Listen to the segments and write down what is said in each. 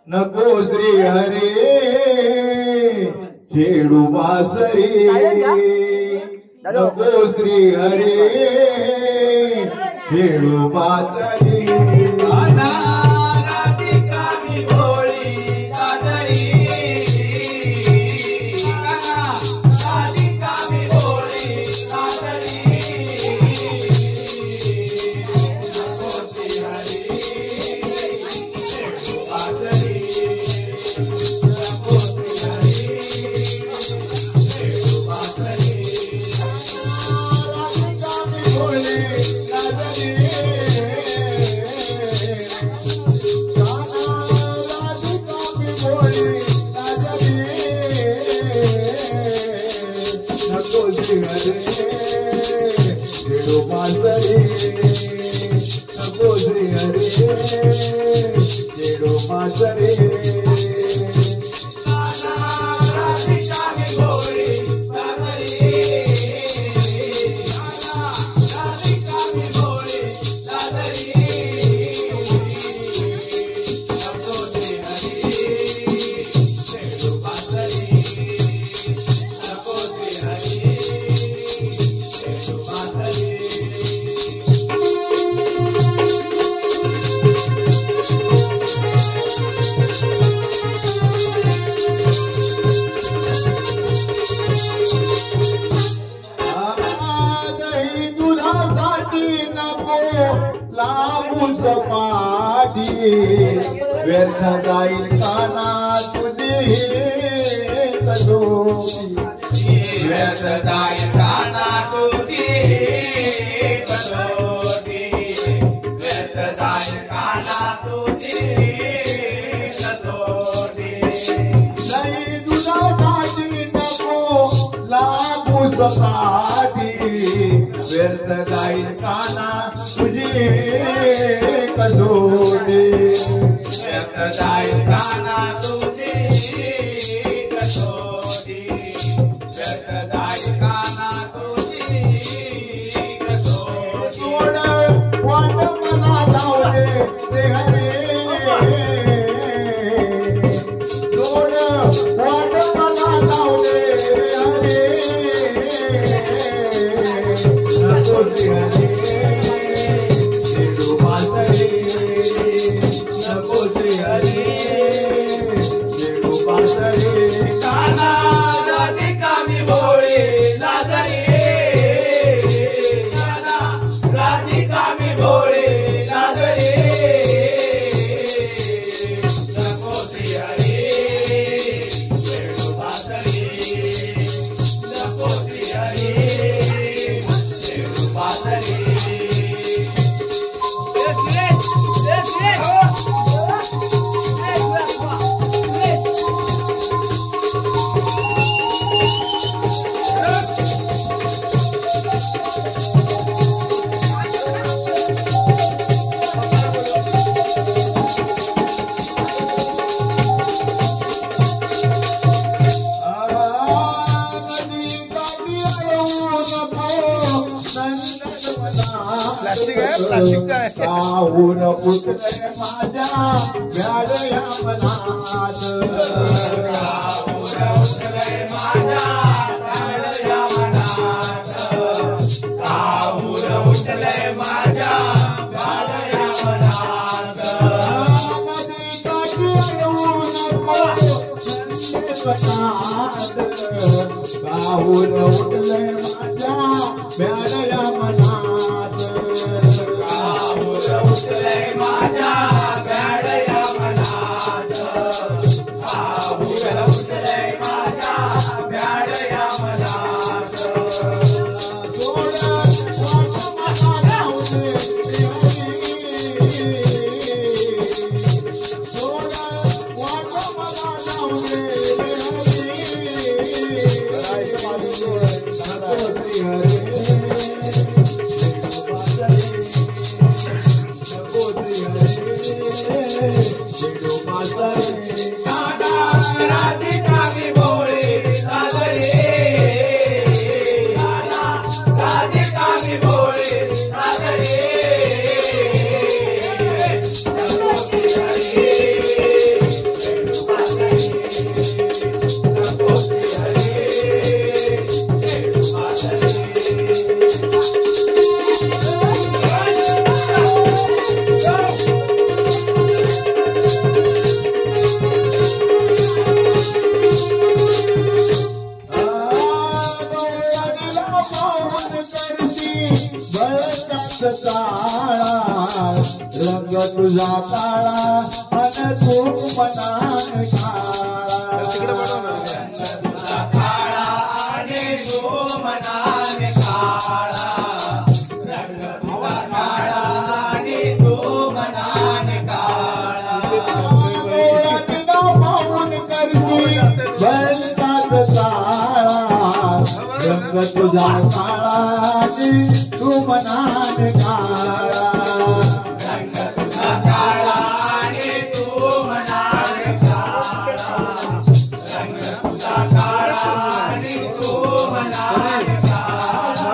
नको श्री हरे खेळू वासरे नको श्री हरे खेळू वासरे व्यर्थ जाईल काना तुझी कसोटी व्यर्थ जाईल काना तुझी कसोटी व्यर्थ जाईल काना तुझी कसोटी नाही दुधासाठी नको लागू सपाटी व्यर्थ जाईल काना तुझी कसोटी व्यर्थ जाईल काना तुझी कसोटी व्यर्थ जाईल काना तुझी कसोटी सोड वाट मला जाऊ दे रे हरे सोड वाट मला जाऊ दे रे हरे नको रे हरे नको श्री हरे खेळू वासरे काना राधिका मी भोळे लाजरे काना राधिका मी भोळे लाजरे नको श्री हरे खेळू वासरे नको श्री हरे खेळू वासरे काहून पुतळे माझ्या व्याडया मनात काहून उठले माझ्या व्याडया मनात काहून उठले माझ्या व्याडया मनात नदी काठी येऊ नको स्वतःत काहून उठले माझ्या व्याडया मनात उठले माझ्या व्याडया मनात काहून उठले माझ्या व्याडया मनात सोड वाट मला जाऊ दे सोड वाट मला जाऊ दे राधिका मी भोळे लाजरे राधिका मी भोळे लाजरे रंग तुझा काळा अन तूप मनाने काळा तुझा काळा आणि तू मनाने काळा रंग तुझा काळा आणि तू मनाने काळा डोळ्यात नाव पाहून करती भलताच काळा रंग तुझा काळा आणि तू मनाने काळा रंग तुझा काळा आणि तू मनाने काळा रंग तुझा काळा आणि तू मनाने काळा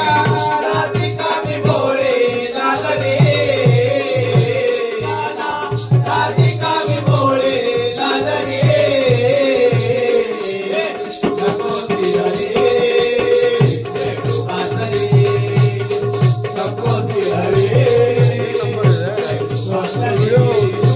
राधिका मी भोळे लागले राधिका मी भोळे लागले नको तिहरे नको तिहरे